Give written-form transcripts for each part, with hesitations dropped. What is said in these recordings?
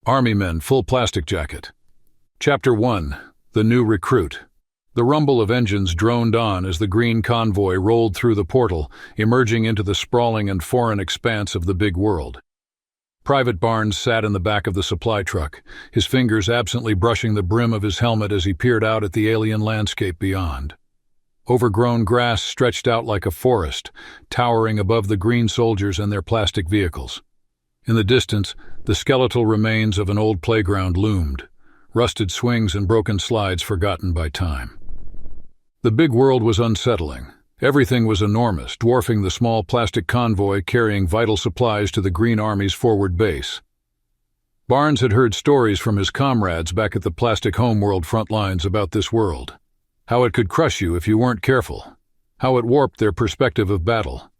Army Men Full Plastic Jacket. Chapter 1. The New Recruit. The rumble of engines droned on as the green convoy rolled through the portal, emerging into the sprawling and foreign expanse of the big world. Private Barnes sat in the back of the supply truck, his fingers absently brushing the brim of his helmet as he peered out at the alien landscape beyond. Overgrown grass stretched out like a forest, towering above the green soldiers and their plastic vehicles. In the distance, the skeletal remains of an old playground loomed, rusted swings and broken slides forgotten by time. The big world was unsettling. Everything was enormous, dwarfing the small plastic convoy carrying vital supplies to the Green Army's forward base. Barnes had heard stories from his comrades back at the plastic homeworld front lines about this world. How it could crush you if you weren't careful. How it warped their perspective of battle.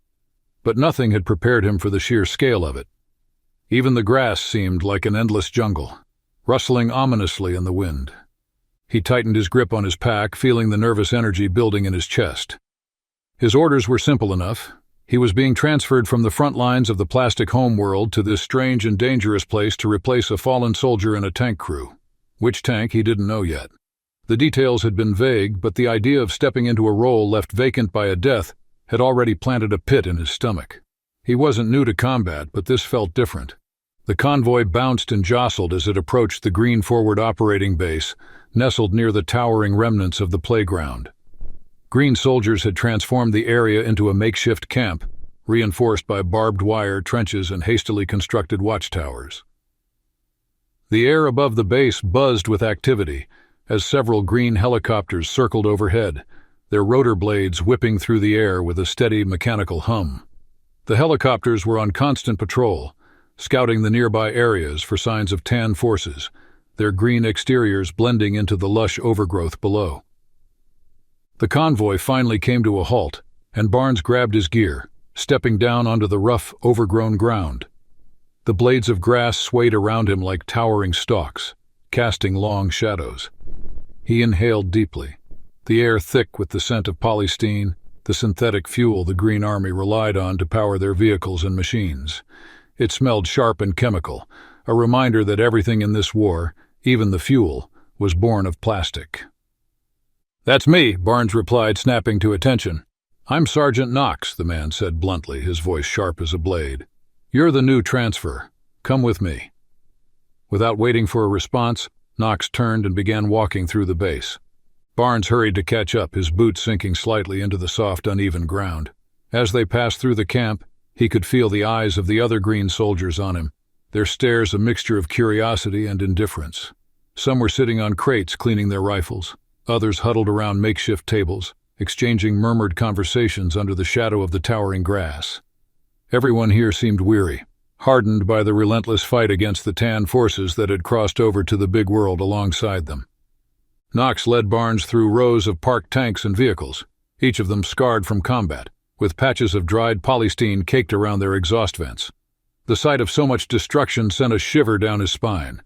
But nothing had prepared him for the sheer scale of it. Even the grass seemed like an endless jungle, rustling ominously in the wind. He tightened his grip on his pack, feeling the nervous energy building in his chest. His orders were simple enough. He was being transferred from the front lines of the plastic homeworld to this strange and dangerous place to replace a fallen soldier in a tank crew. Which tank, he didn't know yet. The details had been vague, but the idea of stepping into a role left vacant by a death had already planted a pit in his stomach. He wasn't new to combat, but this felt different. The convoy bounced and jostled as it approached the green forward operating base, nestled near the towering remnants of the playground. Green soldiers had transformed the area into a makeshift camp, reinforced by barbed wire trenches and hastily constructed watchtowers. The air above the base buzzed with activity as several green helicopters circled overhead, their rotor blades whipping through the air with a steady mechanical hum. The helicopters were on constant patrol, scouting the nearby areas for signs of tan forces, their green exteriors blending into the lush overgrowth below. The convoy finally came to a halt, and Barnes grabbed his gear, stepping down onto the rough, overgrown ground. The blades of grass swayed around him like towering stalks, casting long shadows. He inhaled deeply, the air thick with the scent of polystyrene, the synthetic fuel the Green Army relied on to power their vehicles and machines. It smelled sharp and chemical, a reminder that everything in this war, even the fuel, was born of plastic. "That's me," Barnes replied, snapping to attention. "I'm Sergeant Knox," the man said bluntly, his voice sharp as a blade. "You're the new transfer. Come with me." Without waiting for a response, Knox turned and began walking through the base. Barnes hurried to catch up, his boots sinking slightly into the soft, uneven ground. As they passed through the camp, he could feel the eyes of the other green soldiers on him, their stares a mixture of curiosity and indifference. Some were sitting on crates cleaning their rifles, others huddled around makeshift tables, exchanging murmured conversations under the shadow of the towering grass. Everyone here seemed weary, hardened by the relentless fight against the tan forces that had crossed over to the big world alongside them. Knox led Barnes through rows of parked tanks and vehicles, each of them scarred from combat, with patches of dried polystyrene caked around their exhaust vents. The sight of so much destruction sent a shiver down his spine.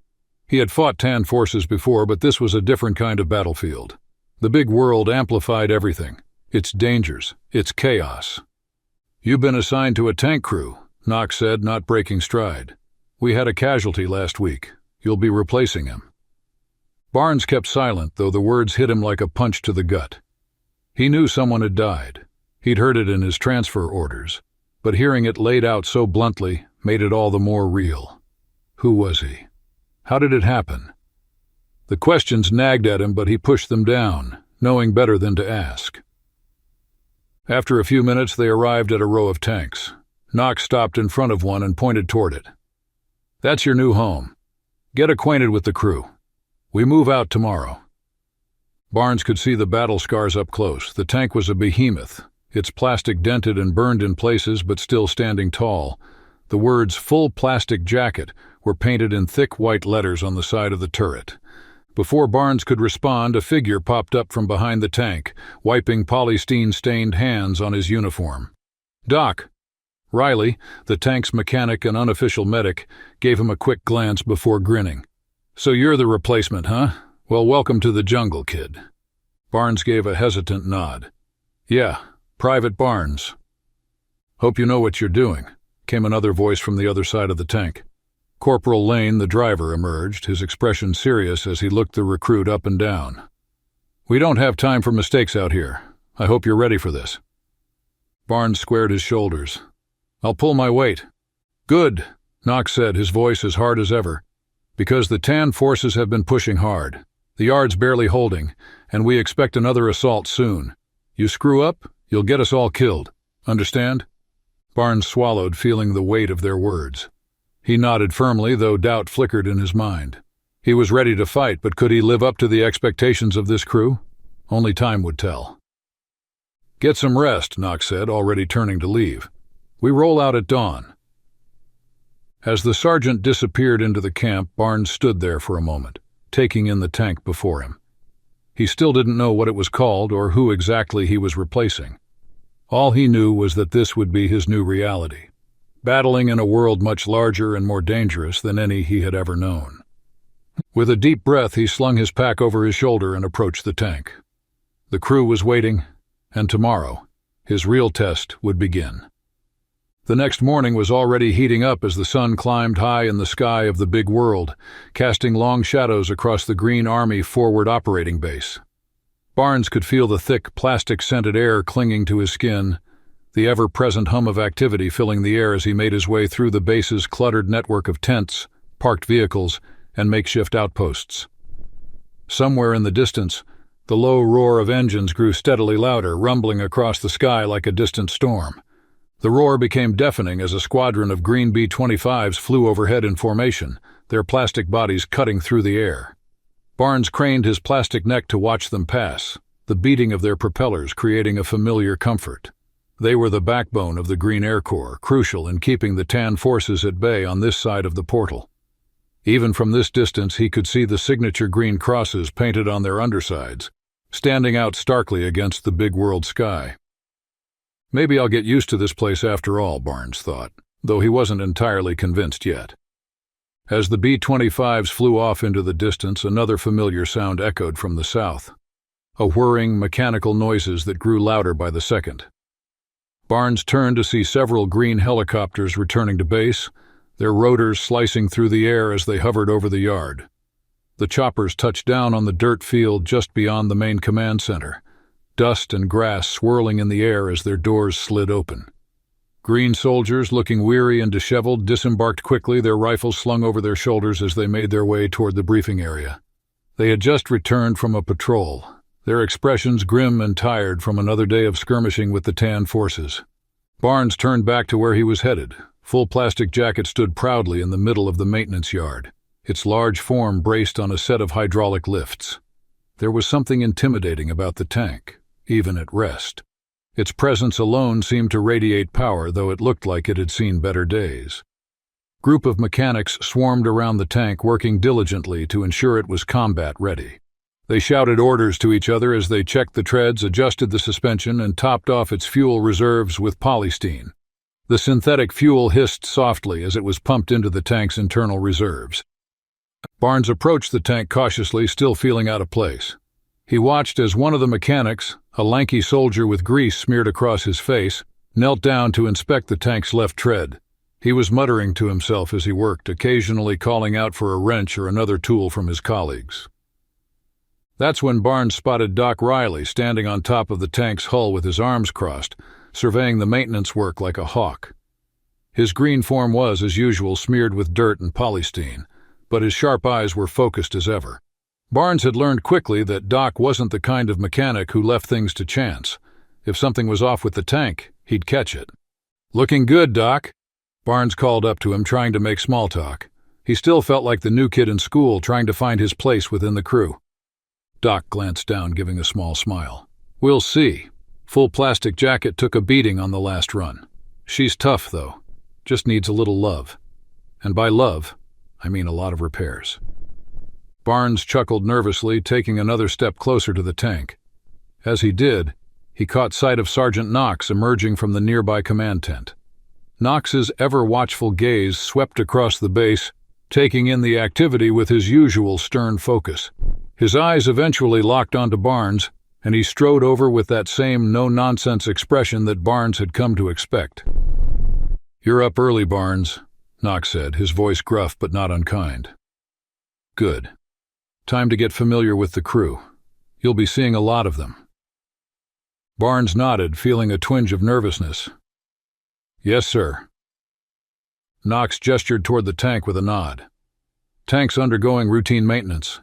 He had fought tan forces before, but this was a different kind of battlefield. The big world amplified everything, its dangers, its chaos. "You've been assigned to a tank crew," Knox said, not breaking stride. "We had a casualty last week. You'll be replacing him." Barnes kept silent, though the words hit him like a punch to the gut. He knew someone had died. He'd heard it in his transfer orders, but hearing it laid out so bluntly made it all the more real. Who was he? How did it happen? The questions nagged at him, but he pushed them down, knowing better than to ask. After a few minutes, they arrived at a row of tanks. Knox stopped in front of one and pointed toward it. "That's your new home. Get acquainted with the crew. We move out tomorrow." Barnes could see the battle scars up close. The tank was a behemoth, its plastic dented and burned in places but still standing tall. The words "Full Plastic Jacket" were painted in thick white letters on the side of the turret. Before Barnes could respond, a figure popped up from behind the tank, wiping polystyrene-stained hands on his uniform. "Doc." Riley, the tank's mechanic and unofficial medic, gave him a quick glance before grinning. "So you're the replacement, huh? Well, welcome to the jungle, kid." Barnes gave a hesitant nod. "Yeah, Private Barnes." "Hope you know what you're doing," came another voice from the other side of the tank. Corporal Lane, the driver, emerged, his expression serious as he looked the recruit up and down. "We don't have time for mistakes out here. I hope you're ready for this." Barnes squared his shoulders. "I'll pull my weight." "Good," Knox said, his voice as hard as ever. "Because the Tan forces have been pushing hard. The yard's barely holding, and we expect another assault soon. You screw up, you'll get us all killed. Understand?" Barnes swallowed, feeling the weight of their words. He nodded firmly, though doubt flickered in his mind. He was ready to fight, but could he live up to the expectations of this crew? Only time would tell. "Get some rest," Knox said, already turning to leave. "We roll out at dawn." As the sergeant disappeared into the camp, Barnes stood there for a moment, taking in the tank before him. He still didn't know what it was called or who exactly he was replacing. All he knew was that this would be his new reality, battling in a world much larger and more dangerous than any he had ever known. With a deep breath, he slung his pack over his shoulder and approached the tank. The crew was waiting, and tomorrow, his real test would begin. The next morning was already heating up as the sun climbed high in the sky of the big world, casting long shadows across the Green Army forward operating base. Barnes could feel the thick, plastic-scented air clinging to his skin, the ever-present hum of activity filling the air as he made his way through the base's cluttered network of tents, parked vehicles, and makeshift outposts. Somewhere in the distance, the low roar of engines grew steadily louder, rumbling across the sky like a distant storm. The roar became deafening as a squadron of green B-25s flew overhead in formation, their plastic bodies cutting through the air. Barnes craned his plastic neck to watch them pass, the beating of their propellers creating a familiar comfort. They were the backbone of the Green Air Corps, crucial in keeping the Tan forces at bay on this side of the portal. Even from this distance, he could see the signature green crosses painted on their undersides, standing out starkly against the big world sky. Maybe I'll get used to this place after all, Barnes thought, though he wasn't entirely convinced yet. As the B-25s flew off into the distance, another familiar sound echoed from the south, a whirring, mechanical noises that grew louder by the second. Barnes turned to see several green helicopters returning to base, their rotors slicing through the air as they hovered over the yard. The choppers touched down on the dirt field just beyond the main command center, dust and grass swirling in the air as their doors slid open. Green soldiers, looking weary and disheveled, disembarked quickly, their rifles slung over their shoulders as they made their way toward the briefing area. They had just returned from a patrol, their expressions grim and tired from another day of skirmishing with the Tan forces. Barnes turned back to where he was headed. Full Plastic Jacket stood proudly in the middle of the maintenance yard, its large form braced on a set of hydraulic lifts. There was something intimidating about the tank, even at rest. Its presence alone seemed to radiate power, though it looked like it had seen better days. Group of mechanics swarmed around the tank, working diligently to ensure it was combat-ready. They shouted orders to each other as they checked the treads, adjusted the suspension, and topped off its fuel reserves with polystyrene. The synthetic fuel hissed softly as it was pumped into the tank's internal reserves. Barnes approached the tank cautiously, still feeling out of place. He watched as one of the mechanics, a lanky soldier with grease smeared across his face, knelt down to inspect the tank's left tread. He was muttering to himself as he worked, occasionally calling out for a wrench or another tool from his colleagues. That's when Barnes spotted Doc Riley standing on top of the tank's hull with his arms crossed, surveying the maintenance work like a hawk. His green form was, as usual, smeared with dirt and polystyrene, but his sharp eyes were focused as ever. Barnes had learned quickly that Doc wasn't the kind of mechanic who left things to chance. If something was off with the tank, he'd catch it. "Looking good, Doc," Barnes called up to him, trying to make small talk. He still felt like the new kid in school, trying to find his place within the crew. Doc glanced down, giving a small smile. "We'll see. Full Plastic Jacket took a beating on the last run. She's tough, though. Just needs a little love. And by love, I mean a lot of repairs." Barnes chuckled nervously, taking another step closer to the tank. As he did, he caught sight of Sergeant Knox emerging from the nearby command tent. Knox's ever-watchful gaze swept across the base, taking in the activity with his usual stern focus. His eyes eventually locked onto Barnes, and he strode over with that same no-nonsense expression that Barnes had come to expect. "You're up early, Barnes. Knox said, his voice gruff but not unkind. Good. Time to get familiar with the crew. You'll be seeing a lot of them. Barnes nodded, feeling a twinge of nervousness. Yes, sir. Knox gestured toward the tank with a nod. Tank's undergoing routine maintenance.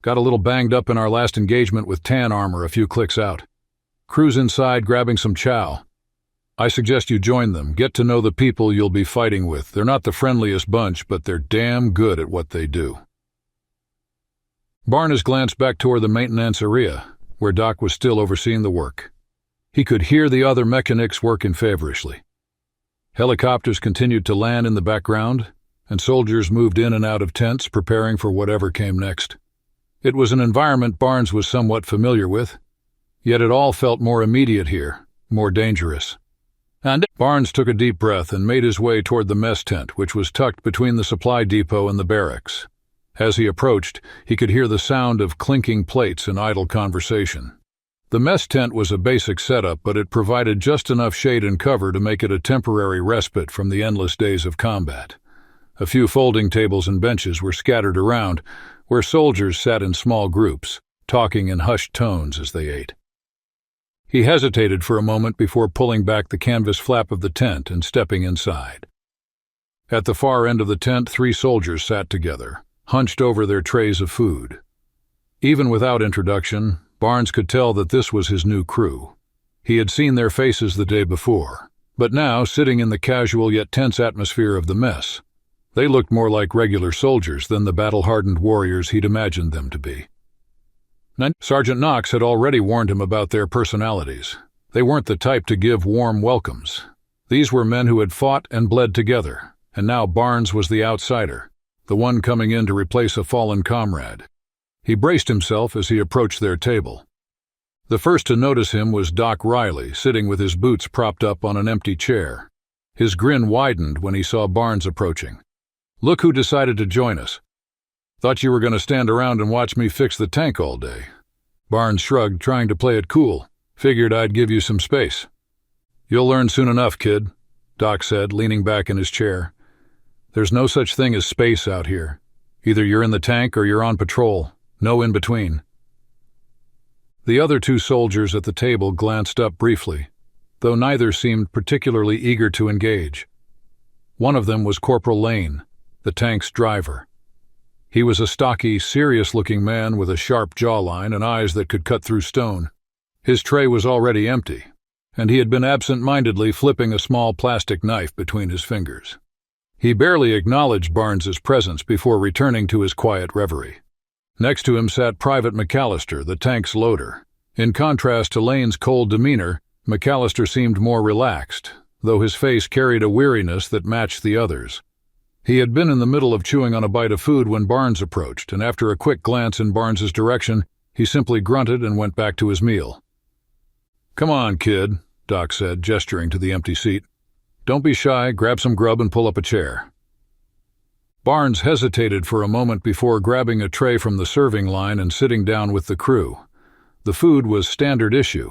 Got a little banged up in our last engagement with tan armor a few clicks out. Crew's inside grabbing some chow. I suggest you join them. Get to know the people you'll be fighting with. They're not the friendliest bunch, but they're damn good at what they do. Barnes glanced back toward the maintenance area, where Doc was still overseeing the work. He could hear the other mechanics working feverishly. Helicopters continued to land in the background, and soldiers moved in and out of tents, preparing for whatever came next. It was an environment Barnes was somewhat familiar with, yet it all felt more immediate here, more dangerous. And Barnes took a deep breath and made his way toward the mess tent, which was tucked between the supply depot and the barracks. As he approached, he could hear the sound of clinking plates and idle conversation. The mess tent was a basic setup, but it provided just enough shade and cover to make it a temporary respite from the endless days of combat. A few folding tables and benches were scattered around, where soldiers sat in small groups, talking in hushed tones as they ate. He hesitated for a moment before pulling back the canvas flap of the tent and stepping inside. At the far end of the tent, 3 soldiers sat together, hunched over their trays of food. Even without introduction, Barnes could tell that this was his new crew. He had seen their faces the day before, but now, sitting in the casual yet tense atmosphere of the mess, they looked more like regular soldiers than the battle-hardened warriors he'd imagined them to be. Sergeant Knox had already warned him about their personalities. They weren't the type to give warm welcomes. These were men who had fought and bled together, and now Barnes was the outsider, the one coming in to replace a fallen comrade. He braced himself as he approached their table. The first to notice him was Doc Riley, sitting with his boots propped up on an empty chair. His grin widened when he saw Barnes approaching. "Look who decided to join us. Thought you were going to stand around and watch me fix the tank all day." Barnes shrugged, trying to play it cool. "Figured I'd give you some space." "You'll learn soon enough, kid," Doc said, leaning back in his chair. "There's no such thing as space out here. Either you're in the tank or you're on patrol. No in between." The other 2 soldiers at the table glanced up briefly, though neither seemed particularly eager to engage. One of them was Corporal Lane, the tank's driver. He was a stocky, serious-looking man with a sharp jawline and eyes that could cut through stone. His tray was already empty, and he had been absent-mindedly flipping a small plastic knife between his fingers. He barely acknowledged Barnes's presence before returning to his quiet reverie. Next to him sat Private McAllister, the tank's loader. In contrast to Lane's cold demeanor, McAllister seemed more relaxed, though his face carried a weariness that matched the others. He had been in the middle of chewing on a bite of food when Barnes approached, and after a quick glance in Barnes's direction, he simply grunted and went back to his meal. "Come on, kid," Doc said, gesturing to the empty seat. "Don't be shy, grab some grub and pull up a chair." Barnes hesitated for a moment before grabbing a tray from the serving line and sitting down with the crew. The food was standard issue,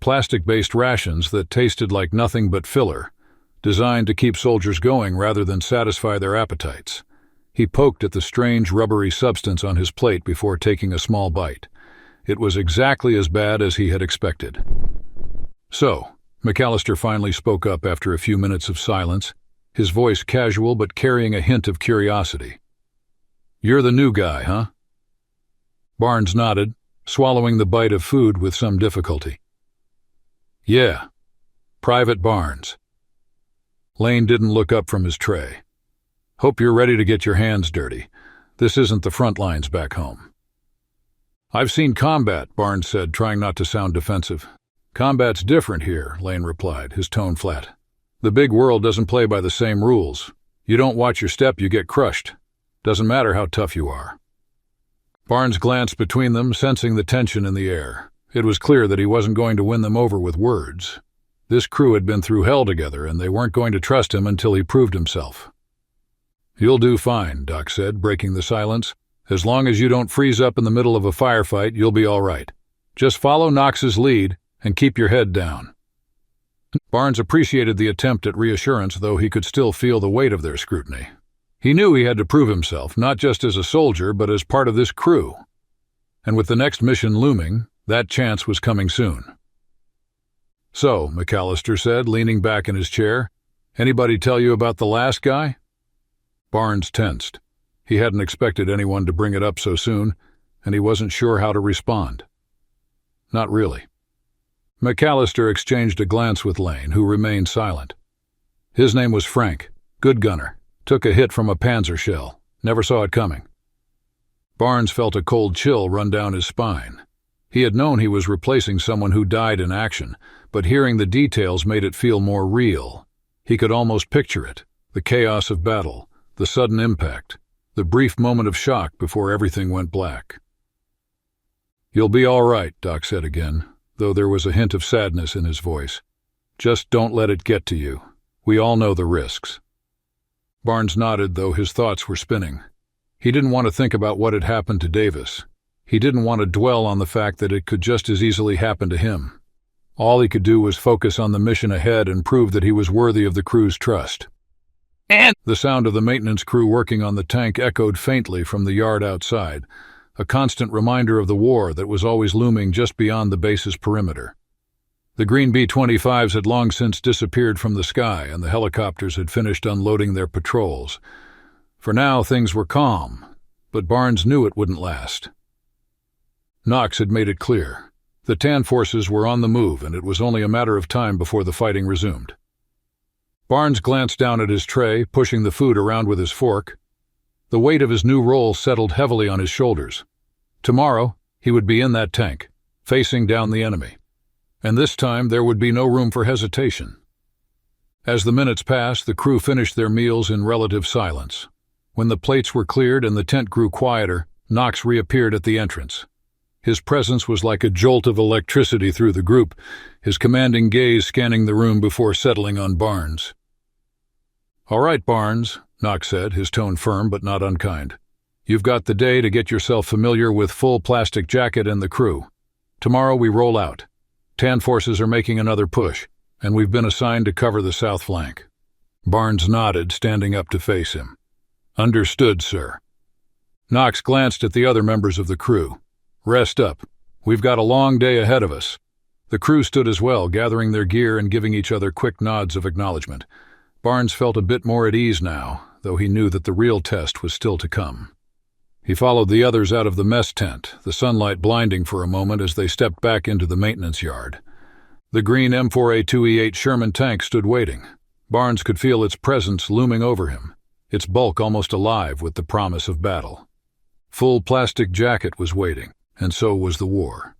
plastic-based rations that tasted like nothing but filler, designed to keep soldiers going rather than satisfy their appetites. He poked at the strange rubbery substance on his plate before taking a small bite. It was exactly as bad as he had expected. "So," McAllister finally spoke up after a few minutes of silence, his voice casual but carrying a hint of curiosity. "You're the new guy, huh?" Barnes nodded, swallowing the bite of food with some difficulty. "Yeah, Private Barnes." Lane didn't look up from his tray. "Hope you're ready to get your hands dirty. This isn't the front lines back home." "I've seen combat," Barnes said, trying not to sound defensive. "Combat's different here," Lane replied, his tone flat. "The big world doesn't play by the same rules. You don't watch your step, you get crushed. Doesn't matter how tough you are." Barnes glanced between them, sensing the tension in the air. It was clear that he wasn't going to win them over with words. This crew had been through hell together, and they weren't going to trust him until he proved himself. "You'll do fine," Doc said, breaking the silence. "As long as you don't freeze up in the middle of a firefight, you'll be all right. Just follow Knox's lead and keep your head down." Barnes appreciated the attempt at reassurance, though he could still feel the weight of their scrutiny. He knew he had to prove himself, not just as a soldier, but as part of this crew. And with the next mission looming, that chance was coming soon. "So," McAllister said, leaning back in his chair, "anybody tell you about the last guy?" Barnes tensed. He hadn't expected anyone to bring it up so soon, and he wasn't sure how to respond. Not really. McAllister exchanged a glance with Lane, who remained silent. His name was Frank, good gunner, took a hit from a Panzer shell, never saw it coming. Barnes felt a cold chill run down his spine. He had known he was replacing someone who died in action, but hearing the details made it feel more real. He could almost picture it, the chaos of battle, the sudden impact, the brief moment of shock before everything went black. "You'll be all right," Doc said again, though there was a hint of sadness in his voice. "Just don't let it get to you. We all know the risks." Barnes nodded, though his thoughts were spinning. He didn't want to think about what had happened to Davis. He didn't want to dwell on the fact that it could just as easily happen to him. All he could do was focus on the mission ahead and prove that he was worthy of the crew's trust. And the sound of the maintenance crew working on the tank echoed faintly from the yard outside, a constant reminder of the war that was always looming just beyond the base's perimeter. The green B-25s had long since disappeared from the sky, and the helicopters had finished unloading their patrols. For now, things were calm, but Barnes knew it wouldn't last. Knox had made it clear. The Tan forces were on the move, and it was only a matter of time before the fighting resumed. Barnes glanced down at his tray, pushing the food around with his fork. The weight of his new role settled heavily on his shoulders. Tomorrow, he would be in that tank, facing down the enemy. And this time, there would be no room for hesitation. As the minutes passed, the crew finished their meals in relative silence. When the plates were cleared and the tent grew quieter, Knox reappeared at the entrance. His presence was like a jolt of electricity through the group, his commanding gaze scanning the room before settling on Barnes. "All right, Barnes," Knox said, his tone firm but not unkind. "You've got the day to get yourself familiar with full plastic jacket and the crew. Tomorrow we roll out. Tan forces are making another push, and we've been assigned to cover the south flank." Barnes nodded, standing up to face him. "Understood, sir." Knox glanced at the other members of the crew. "Rest up. We've got a long day ahead of us." The crew stood as well, gathering their gear and giving each other quick nods of acknowledgement. Barnes felt a bit more at ease now, though he knew that the real test was still to come. He followed the others out of the mess tent, the sunlight blinding for a moment as they stepped back into the maintenance yard. The green M4A2E8 Sherman tank stood waiting. Barnes could feel its presence looming over him, its bulk almost alive with the promise of battle. Full plastic jacket was waiting, and so was the war.